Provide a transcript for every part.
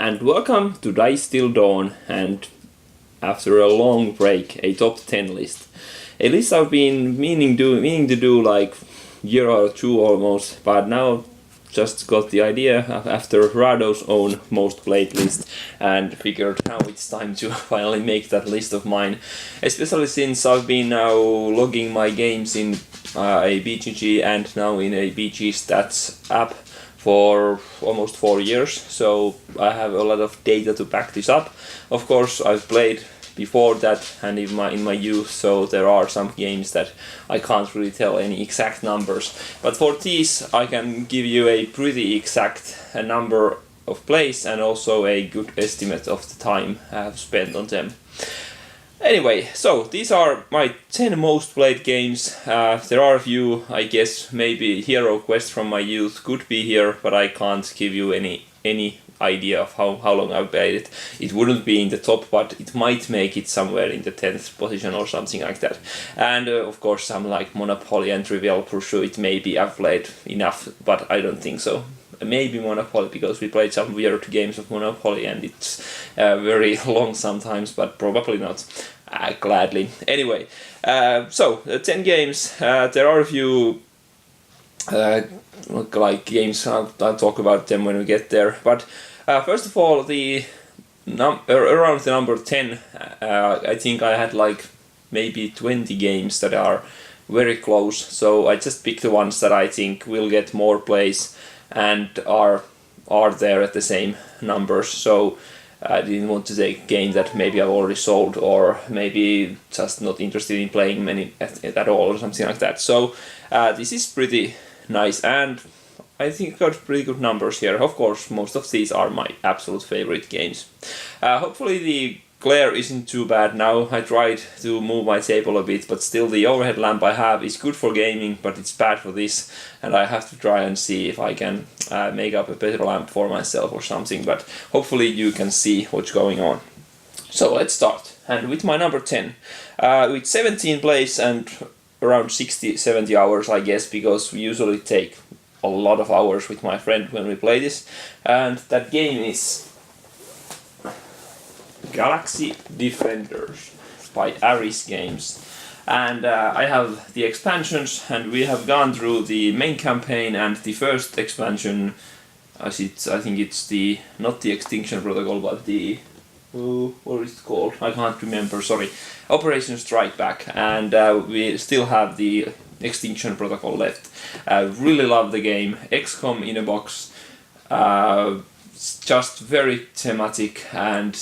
and welcome to DiceTillDawn, and after a long break, a top 10 list. A list I've been meaning to do like year or two almost, but now just got the idea after Rado's own most played list and figured now it's time to finally make that list of mine, especially since I've been now logging my games in a BGG and now in a BG Stats app for almost 4 years, so I have a lot of data to back this up. Of course, I've played before that and in my youth, so there are some games that I can't really tell any exact numbers. But for these, I can give you a pretty exact number of plays and also a good estimate of the time I have spent on them. Anyway, so these are my 10 most played games. There are a few, I guess maybe Hero Quest from my youth could be here, but I can't give you any idea of how long I've played it. It wouldn't be in the top, but it might make it somewhere in the 10th position or something like that. And of course some like Monopoly and Trivial Pursuit, maybe I've played enough, but I don't think so. Maybe Monopoly, because we played some weird games of Monopoly and it's very long sometimes, but probably not. Gladly. Anyway, so 10 games. There are a few like games. I'll talk about them when we get there. But first of all, the around the number 10, I think I had like maybe 20 games that are very close. So I just picked the ones that I think will get more plays and are there at the same numbers. So I didn't want to take a game that maybe I've already sold or maybe just not interested in playing many at all or something like that. So this is pretty nice and I think got pretty good numbers here. Of course, most of these are my absolute favorite games. Hopefully the glare isn't too bad now. I tried to move my table a bit, but still the overhead lamp I have is good for gaming, but it's bad for this, and I have to try and see if I can make up a better lamp for myself or something, but hopefully you can see what's going on. So let's start, and with my number 10, with 17 plays and around 60-70 hours, I guess, because we usually take a lot of hours with my friend when we play this, and that game is Galaxy Defenders by Aris Games. And I have the expansions, and we have gone through the main campaign and the first expansion. I think it's the not the Extinction Protocol, but the what is it called? I can't remember. Sorry, Operation Strike Back, and we still have the Extinction Protocol left. I really love the game. XCOM in a box. Just very thematic and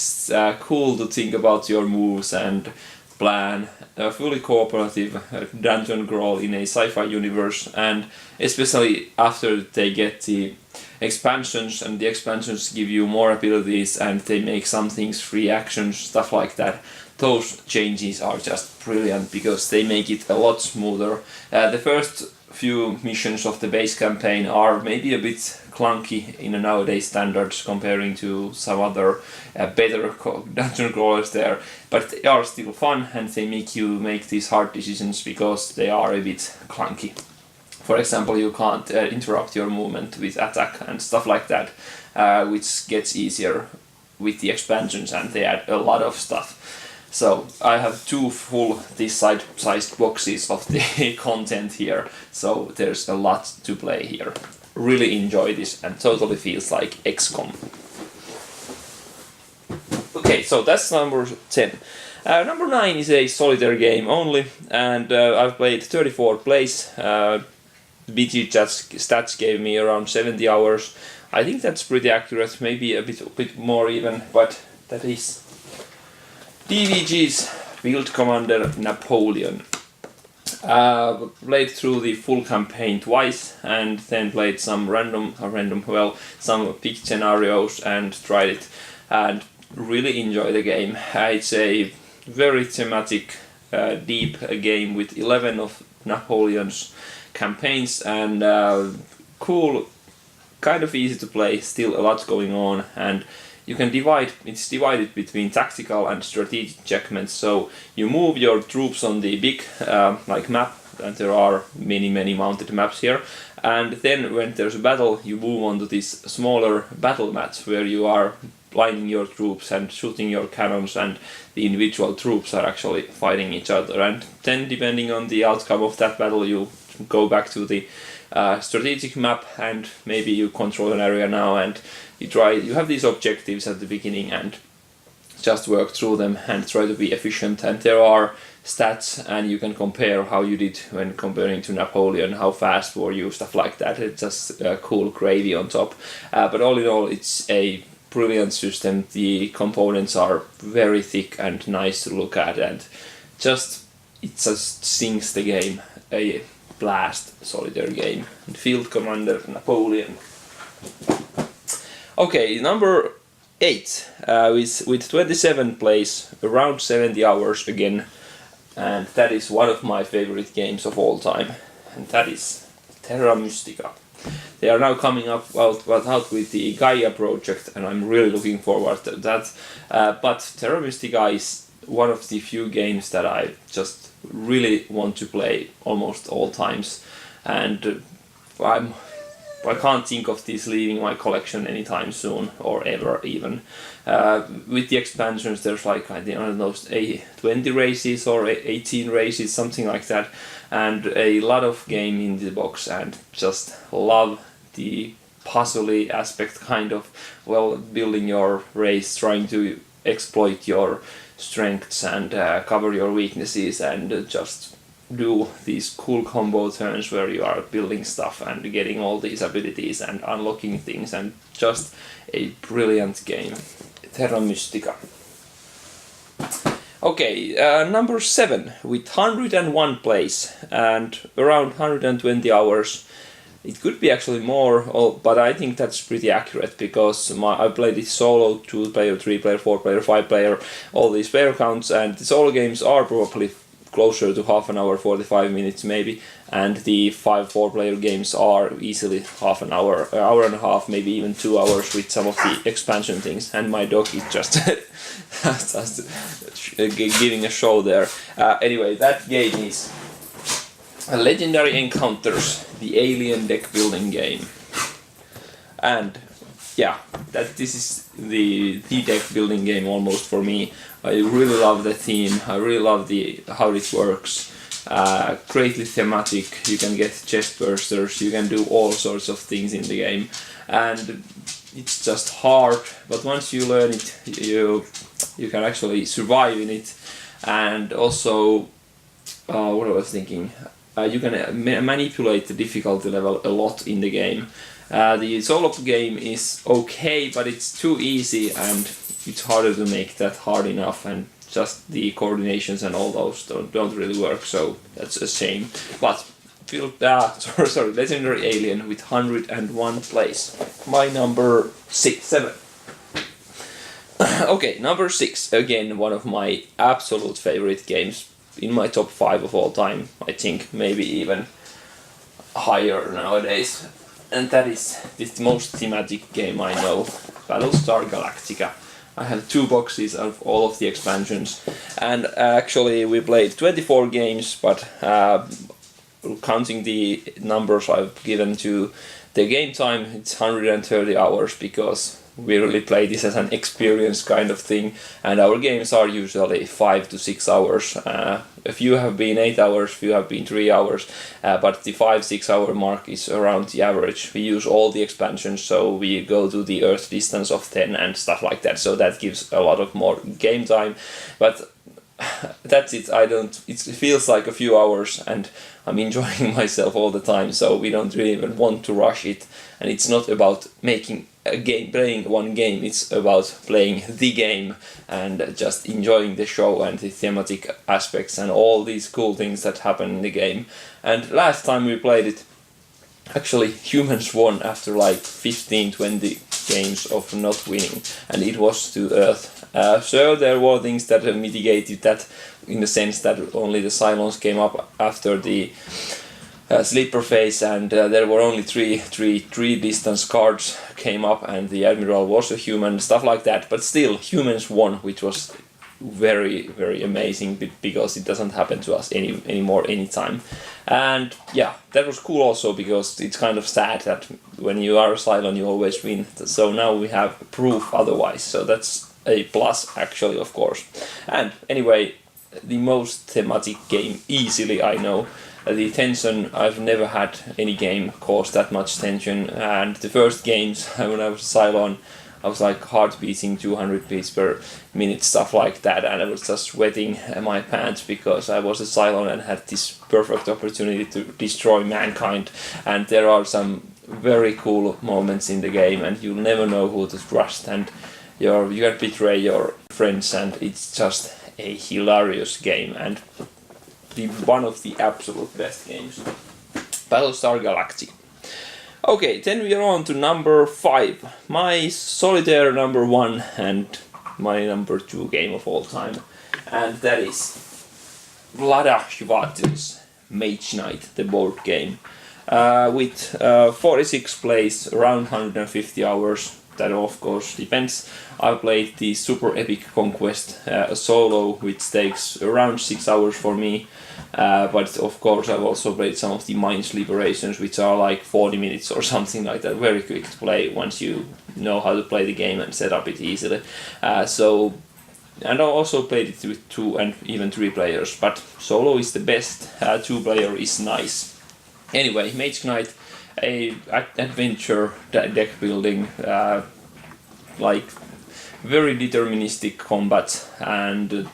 cool to think about your moves and plan. A fully cooperative dungeon crawl in a sci-fi universe, and especially after they get the expansions, and the expansions give you more abilities and they make some things free actions, stuff like that. Those changes are just brilliant because they make it a lot smoother. The first few missions of the base campaign are maybe a bit clunky in nowadays standards comparing to some other better dungeon crawlers there, but they are still fun and they make you make these hard decisions because they are a bit clunky. For example, you can't interrupt your movement with attack and stuff like that, which gets easier with the expansions, and they add a lot of stuff. So I have two full this sized boxes of the content here, so there's a lot to play here. Really enjoy this and totally feels like XCOM. Okay, so that's number 10. Number 9 is a solitaire game only, and I've played 34 plays. BG Stats gave me around 70 hours. I think that's pretty accurate, maybe a bit more even, but that is DVG's Field Commander Napoleon. Played through the full campaign twice and then played some some big scenarios and tried it and really enjoy the game. It's a very thematic, deep game with 11 of Napoleon's campaigns and cool, kind of easy to play, still a lot going on, and you can it's divided between tactical and strategic checkments, so you move your troops on the big like map, and there are many mounted maps here, and then when there's a battle you move on to this smaller battle mats where you are lining your troops and shooting your cannons, and the individual troops are actually fighting each other. And then, depending on the outcome of that battle, you go back to the strategic map, and maybe you control an area now, and you have these objectives at the beginning, and just work through them and try to be efficient. And there are stats, and you can compare how you did when comparing to Napoleon, how fast were you, stuff like that. It's just cool gravy on top. But all in all, it's a brilliant system. The components are very thick and nice to look at, and it just sings the game. A blast solitaire game. And Field Commander Napoleon. Okay, number 8 with 27 plays, around 70 hours again, and that is one of my favorite games of all time, and that is Terra Mystica. They are now coming out with the Gaia project, and I'm really looking forward to that. But Terra Mystica is one of the few games that I just really want to play almost all times, and I can't think of this leaving my collection anytime soon, or ever even. With the expansions, there's like, I don't know, 20 races or 18 races, something like that, and a lot of game in the box, and just love the puzzly aspect, kind of, well, building your race, trying to exploit your strengths and cover your weaknesses, and just do these cool combo turns where you are building stuff and getting all these abilities and unlocking things, and just a brilliant game. Terra Mystica. Okay, number 7 with 101 plays and around 120 hours. It could be actually more, but I think that's pretty accurate, because I played it solo, 2-player, 3-player, 4-player, 5-player, all these player counts, and the solo games are probably closer to half an hour, 45 minutes maybe, and the 4-player games are easily half an hour, hour and a half, maybe even 2 hours with some of the expansion things. And my dog is just giving a show there. Anyway, that game is Legendary Encounters, the alien deck building game. And yeah, this is the deck building game almost for me. I really love the theme, I really love how it works. Greatly thematic, you can get chest bursters, you can do all sorts of things in the game, and it's just hard, but once you learn it, you can actually survive in it. And also, what I was thinking, you can manipulate the difficulty level a lot in the game. The solo game is okay, but it's too easy, and it's harder to make that hard enough, and just the coordinations and all those don't really work, so that's a shame. But Legendary Alien with 101 plays. My number 7. Okay, number 6, again one of my absolute favorite games, in my top 5 of all time, I think, maybe even higher nowadays. And that is the most thematic game I know, Battlestar Galactica. I have 2 boxes of all of the expansions, and actually we played 24 games, but counting the numbers I've given to the game time, it's 130 hours, because we really play this as an experience kind of thing, and our games are usually 5 to 6 hours. A few have been 8 hours, few have been 3 hours, but the 5-6 hour mark is around the average. We use all the expansions, so we go to the Earth distance of 10 and stuff like that, so that gives a lot of more game time. But that's it. It feels like a few hours, and I'm enjoying myself all the time, so we don't really even want to rush it. And it's not about playing one game, it's about playing the game and just enjoying the show and the thematic aspects and all these cool things that happen in the game. And last time we played it, actually humans won after like 15-20 games of not winning, and it was to Earth. So there were things that mitigated that, in the sense that only the Cylons came up after the sleeper phase, and there were only three distance cards came up, and the Admiral was a human, stuff like that. But still, humans won, which was very, very amazing because it doesn't happen to us anymore anytime. And yeah, that was cool also because it's kind of sad that when you are a Cylon you always win. So now we have proof otherwise. So that's a plus actually, of course. And anyway, the most thematic game easily, I know. The tension, I've never had any game cause that much tension, and the first games when I was Cylon, I was like heart beating 200 beats per minute, stuff like that, and I was just sweating my pants because I was a Cylon and had this perfect opportunity to destroy mankind. And there are some very cool moments in the game, and you'll never know who to trust, and you can betray your friends, and it's just a hilarious game and one of the absolute best games. Battlestar Galactica. Okay, then we are on to number 5. My solitaire number 1 and my number 2 game of all time. And that is Vlada Chvátil's Mage Knight, the board game. With 46 plays, around 150 hours. That of course depends. I played the Super Epic Conquest solo, which takes around 6 hours for me. But of course I've also played some of the Mines Liberations, which are like 40 minutes or something like that. Very quick to play once you know how to play the game and set up it easily. And I also played it with 2 and even 3 players, but solo is the best. 2-player is nice. Anyway, Mage Knight, a adventure deck building, like very deterministic combat and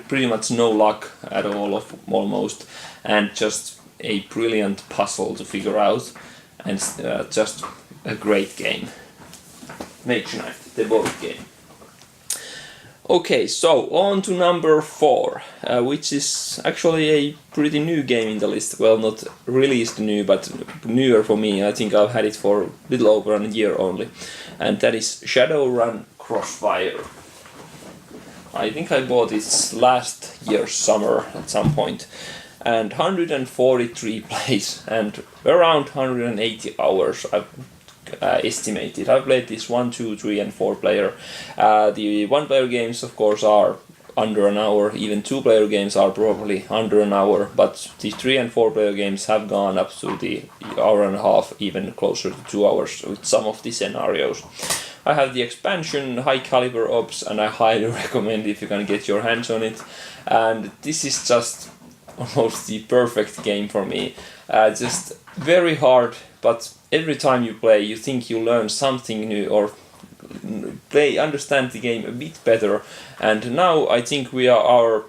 pretty much no luck at all, almost, and just a brilliant puzzle to figure out, and just a great game. Mage Knight, the board game. Okay, so on to number 4, which is actually a pretty new game in the list. Well, not released new, but newer for me. I think I've had it for a little over a year only. And that is Shadowrun Crossfire. I think I bought it last year's summer at some point. And 143 plays and around 180 hours. Estimated. I've played this 1, 2, 3 and 4 player. The 1-player games of course are under an hour, even 2-player games are probably under an hour, but the 3 and 4-player games have gone up to the hour and a half, even closer to 2 hours with some of the scenarios. I have the expansion High Caliber Ops, and I highly recommend if you can get your hands on it. And this is just almost the perfect game for me. Just very hard, but every time you play you think you learn something new or understand the game a bit better. And now I think our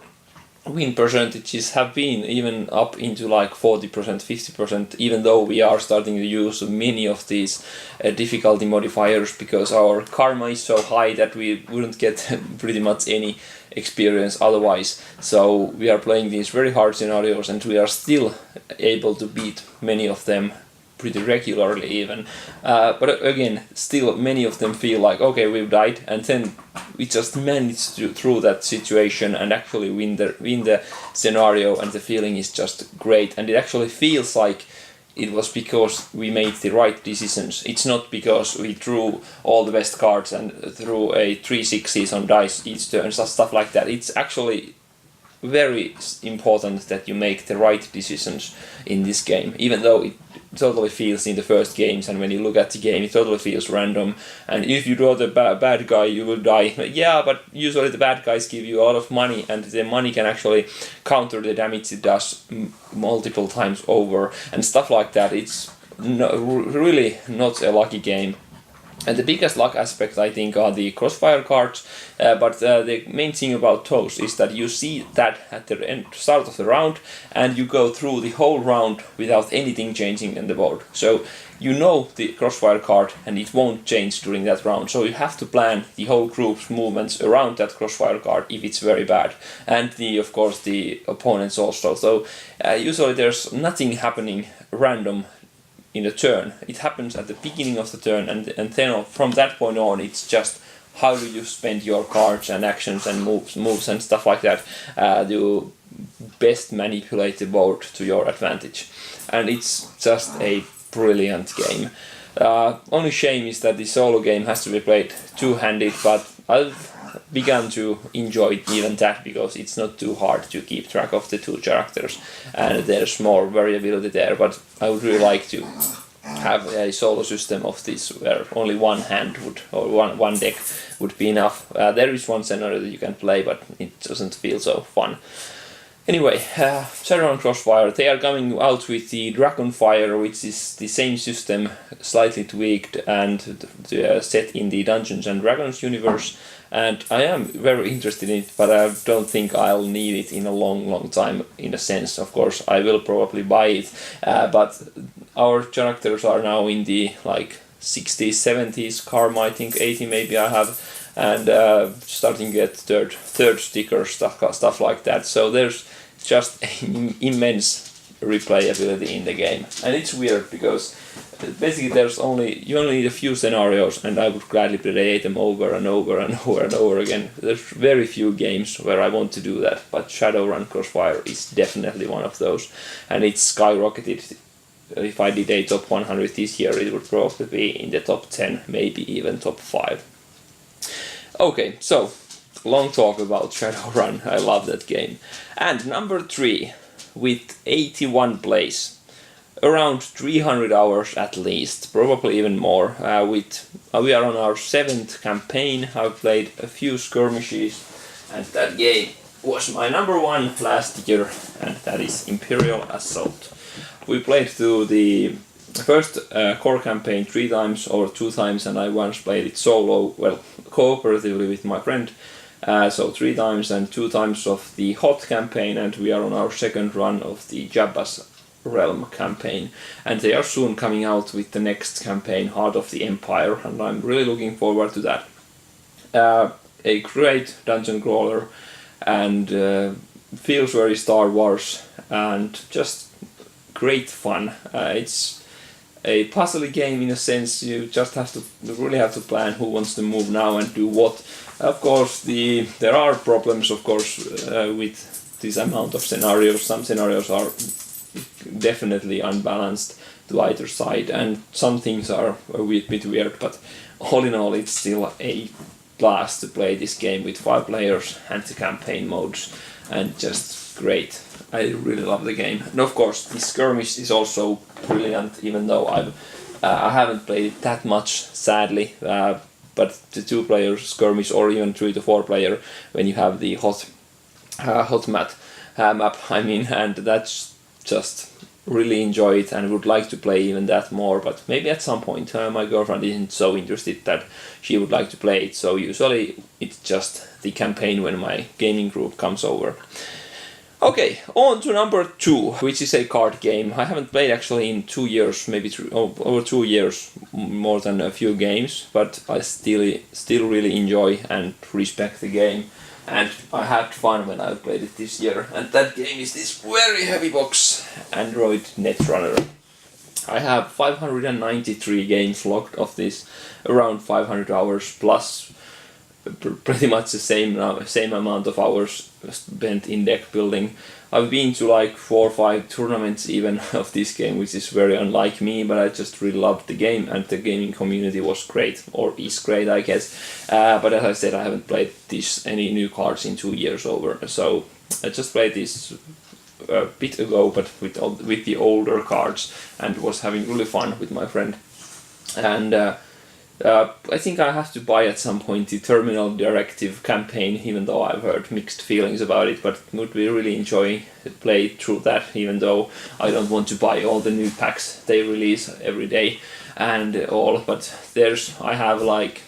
win percentages have been even up into like 40%, 50%, even though we are starting to use many of these difficulty modifiers, because our karma is so high that we wouldn't get pretty much any experience otherwise. So we are playing these very hard scenarios and we are still able to beat many of them pretty regularly even. But again, still many of them feel like, okay, we've died, and then we just managed to through that situation and actually win the scenario, and the feeling is just great. And it actually feels like it was because we made the right decisions. It's not because we drew all the best cards and threw a 3 6s on dice each turn, stuff like that. It's actually very important that you make the right decisions in this game, even though it totally feels in the first games, and when you look at the game it totally feels random, and if you draw the bad guy you will die. Yeah, but usually the bad guys give you a lot of money, and the money can actually counter the damage it does multiple times over and stuff like that. It's really not a lucky game. And the biggest luck aspect, I think, are the crossfire cards, but the main thing about those is that you see that at the start of the round, and you go through the whole round without anything changing in the board. So you know the crossfire card and it won't change during that round, so you have to plan the whole group's movements around that crossfire card if it's very bad, and of course the opponents also. So usually there's nothing happening random in a turn. It happens at the beginning of the turn, and then from that point on it's just how do you spend your cards and actions and moves and stuff like that to best manipulate the board to your advantage. And it's just a brilliant game. Only shame is that the solo game has to be played two-handed, but I've begun to enjoy even that, because it's not too hard to keep track of the two characters, and there's more variability there. But I would really like to have a solo system of this where only one hand would, or one deck would be enough. There is one scenario that you can play, but it doesn't feel so fun. Anyway, Shadowrun Crossfire, they are coming out with the Dragonfire, which is the same system, slightly tweaked and set in the Dungeons and Dragons universe. And I am very interested in it, but I don't think I'll need it in a long time, in a sense. Of course, I will probably buy it, but our characters are now in the like 60s, 70s, Karma, I think 80 maybe I have, and starting to get third stickers, stuff like that. So there's just immense replayability in the game, and it's weird because basically you only need a few scenarios, and I would gladly play them over and over again. There's very few games where I want to do that, but Shadowrun Crossfire is definitely one of those, and it's skyrocketed. If I did a top 100 this year, it would probably be in the top 10, maybe even top 5. Okay, so long talk about Shadowrun. I love that game. And number 3, with 81 plays, around 300 hours at least, probably even more. We are on our 7th campaign. I've played a few skirmishes, and that game was my number 1 last year, and that is Imperial Assault. We played through the first core campaign 3 times or 2 times, and I once played it solo, well, cooperatively with my friend. So 3 times and 2 times of the Hot campaign, and we are on our 2nd run of the Jabba's Realm campaign. And they are soon coming out with the next campaign, Heart of the Empire, and I'm really looking forward to that. A great dungeon crawler, and feels very Star Wars, and just great fun. It's a puzzle game in a sense. You just really have to plan who wants to move now and do what. Of course, there are problems, of course, with this amount of scenarios. Some scenarios are definitely unbalanced to either side, and some things are a bit weird, but all in all, it's still a blast to play this game with 5 players and the campaign modes, and just great. I really love the game. And of course, the skirmish is also brilliant, even though I haven't played it that much, sadly. But the 2-player skirmish, or even 3 to 4 player, when you have the hot map, and that's just really enjoy it, and would like to play even that more. But maybe at some point, my girlfriend isn't so interested that she would like to play it. So usually it's just the campaign when my gaming group comes over. Okay, on to number 2, which is a card game. I haven't played actually in 2 years, maybe over 2 years, more than a few games, but I still really enjoy and respect the game, and I had fun when I played it this year. And that game is this very heavy box, Android Netrunner. I have 593 games logged of this, around 500 hours plus. Pretty much the same amount of hours spent in deck building. I've been to like 4 or 5 tournaments even of this game, which is very unlike me, but I just really loved the game, and the gaming community was great, or is great, I guess. But as I said, I haven't played any new cards in 2 years over, so I just played this a bit ago, but with the older cards, and was having really fun with my friend. And I think I have to buy at some point the Terminal Directive campaign, even though I've heard mixed feelings about it, but would be really enjoying to play through that, even though I don't want to buy all the new packs they release every day and all. But I have like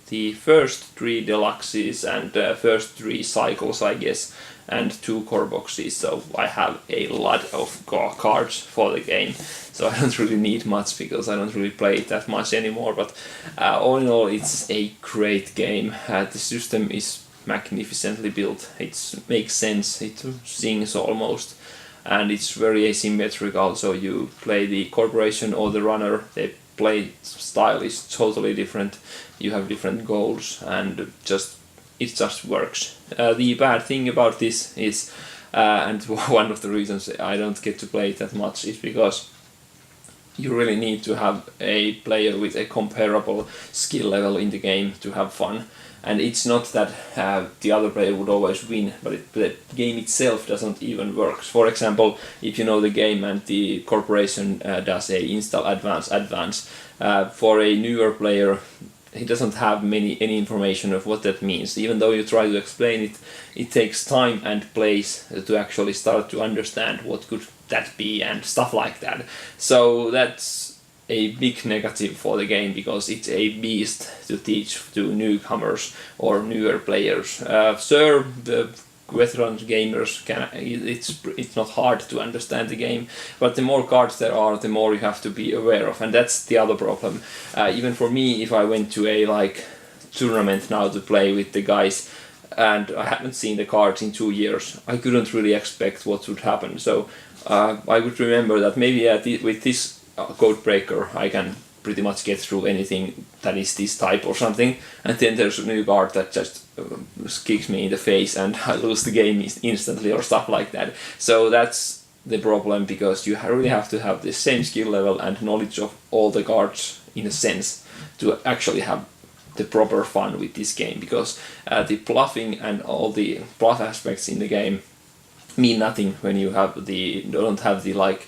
the first 3 deluxes and first 3 cycles, I guess, and 2 core boxes, so I have a lot of cards for the game. So I don't really need much, because I don't really play it that much anymore, but all in all, it's a great game. The system is magnificently built, it makes sense, it sings almost, and it's very asymmetrical, so you play the corporation or the runner, the play style is totally different, you have different goals, and it just works. The bad thing about this is, and one of the reasons I don't get to play it that much, is because you really need to have a player with a comparable skill level in the game to have fun. And it's not that the other player would always win, but the game itself doesn't even work. For example, if you know the game and the corporation does a install advance, for a newer player, he doesn't have any information of what that means. Even though you try to explain it, it takes time and place to actually start to understand what could that be and stuff like that. So that's a big negative for the game, because it's a beast to teach to newcomers or newer players. Sure, the veteran gamers it's not hard to understand the game, but the more cards there are, the more you have to be aware of, and that's the other problem. Even for me, if I went to a tournament now to play with the guys, and I haven't seen the cards in 2 years, I couldn't really expect what would happen. So I would remember that maybe with this code breaker I can pretty much get through anything that is this type or something, and then there's a new card that just kicks me in the face and I lose the game instantly or stuff like that. So that's the problem, because you really have to have the same skill level and knowledge of all the cards in a sense to actually have the proper fun with this game, because the bluffing and all the bluff aspects in the game mean nothing when you don't have the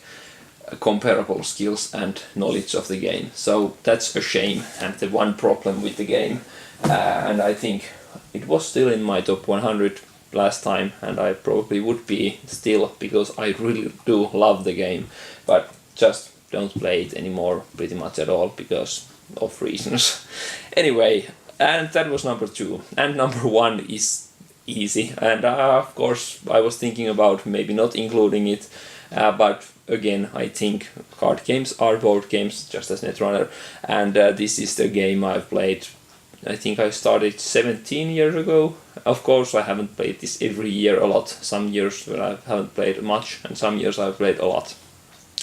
comparable skills and knowledge of the game. So that's a shame and the one problem with the game. And I think it was still in my top 100 last time, and I probably would be still, because I really do love the game, but just don't play it anymore pretty much at all because of reasons. Anyway, and that was number 2. And number 1 is easy, and of course I was thinking about maybe not including it, but again, I think card games are board games, just as Netrunner, and this is the game I've played. I think I started 17 years ago. Of course, I haven't played this every year a lot. Some years where I haven't played much, and some years I've played a lot.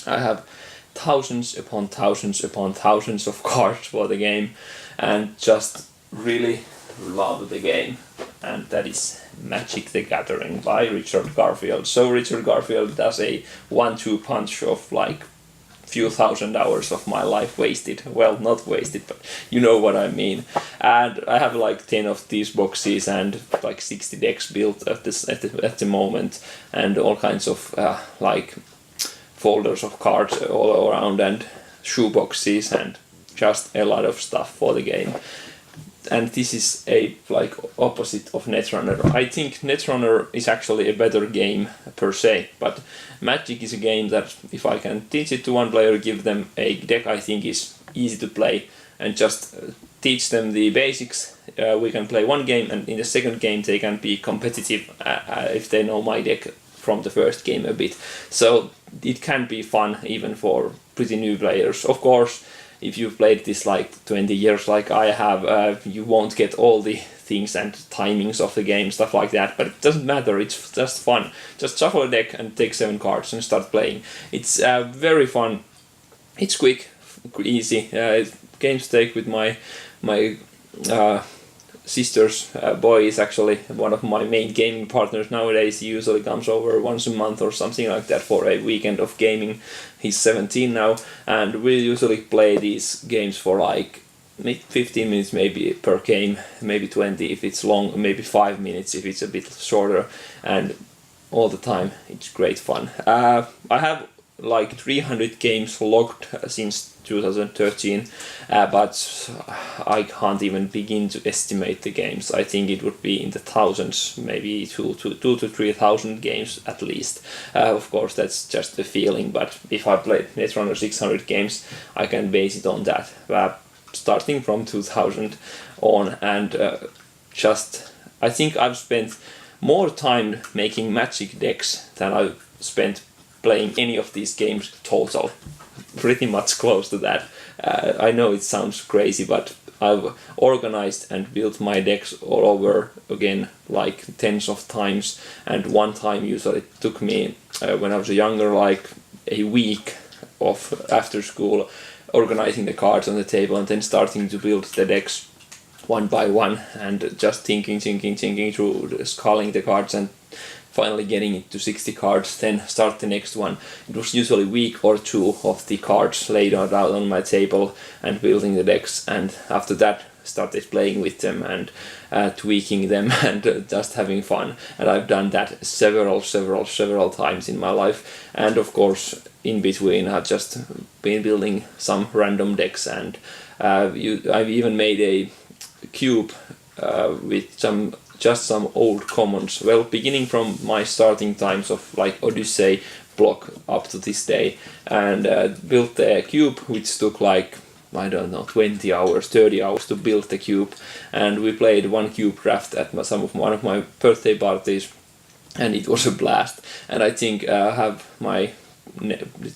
I have thousands upon thousands upon thousands of cards for the game, and just really love the game. And that is Magic the Gathering by Richard Garfield. So Richard Garfield does a 1-2 punch of few thousand hours of my life wasted. Well, not wasted, but you know what I mean. And I have 10 of these boxes and 60 decks built at the moment, and all kinds of folders of cards all around, and shoe boxes, and just a lot of stuff for the game. And this is a opposite of Netrunner. I think Netrunner is actually a better game per se, but Magic is a game that if I can teach it to one player, give them a deck I think is easy to play, and just teach them the basics, we can play one game, and in the second game they can be competitive if they know my deck from the first game a bit. So it can be fun even for pretty new players. Of course, if you've played this 20 years like I have, you won't get all the things and timings of the game, stuff like that, but it doesn't matter, it's just fun. Just shuffle a deck and take 7 cards and start playing. It's very fun, it's quick, easy. Games take with my sister's boy is actually one of my main gaming partners nowadays. He usually comes over once a month or something like that for a weekend of gaming. He's 17 now, and we usually play these games for 15 minutes maybe per game, maybe 20 if it's long, maybe 5 minutes if it's a bit shorter, and all the time it's great fun. I have 300 games logged since 2013, but I can't even begin to estimate the games. I think it would be in the thousands, maybe 2,000 to 3,000 games at least. Of course, that's just a feeling, but if I played Netrunner 600 games, I can base it on that. Starting from 2000 on, and I think I've spent more time making Magic decks than I've spent playing any of these games total. Pretty much close to that. I know it sounds crazy, but I've organized and built my decks all over again tens of times, and one time usually took me when I was younger a week of after school organizing the cards on the table and then starting to build the decks one by one, and just thinking through sculling the cards and finally getting it to 60 cards, then start the next one. It was usually a week or 2 of the cards laid out on my table and building the decks, and after that started playing with them and tweaking them and just having fun. And I've done that several times in my life. And of course, in between, I've just been building some random decks, and I've even made a cube with some old commons. Well, beginning from my starting times of like Odyssey block up to this day, and built a cube which took like, I don't know, 20 hours, 30 hours to build the cube. And we played one cube craft at one of my birthday parties, and it was a blast. And I think I have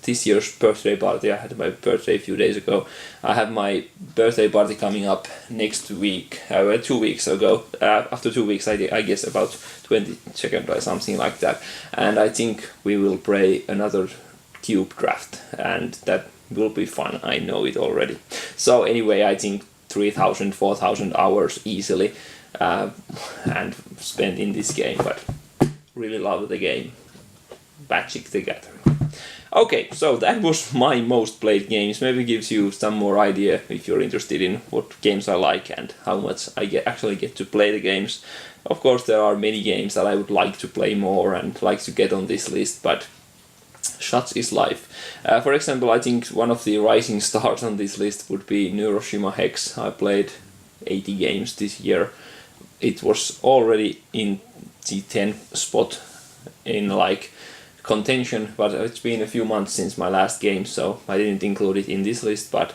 this year's birthday party. I had my birthday a few days ago. I have my birthday party coming up next week, 2 weeks ago. After 2 weeks, I guess about 22nd or something like that. And I think we will play another cube draft, and that will be fun. I know it already. So anyway, I think 3,000, 4,000 hours easily and spent in this game, but really love the game. Magic the Gathering. Okay, so that was my most played games. Maybe gives you some more idea if you're interested in what games I like and how much I actually get to play the games. Of course, there are many games that I would like to play more and like to get on this list, but such is life. For example, I think one of the rising stars on this list would be Neuroshima Hex. I played 80 games this year. It was already in the 10th spot in like contention, but it's been a few months since my last game, so I didn't include it in this list, but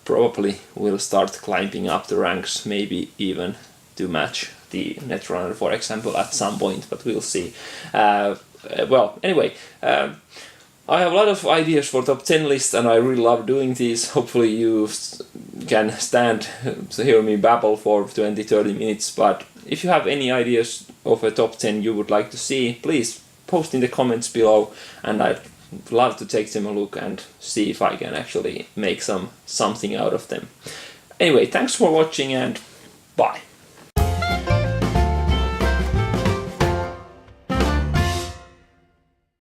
probably will start climbing up the ranks, maybe even to match the Netrunner, for example, at some point, but we'll see. Well, anyway, I have a lot of ideas for top 10 lists, and I really love doing these. Hopefully you can stand to hear me babble for 20-30 minutes, but if you have any ideas of a top 10 you would like to see, please post in the comments below, and I'd love to take them a look and see if I can actually make something out of them. Anyway, thanks for watching, and bye.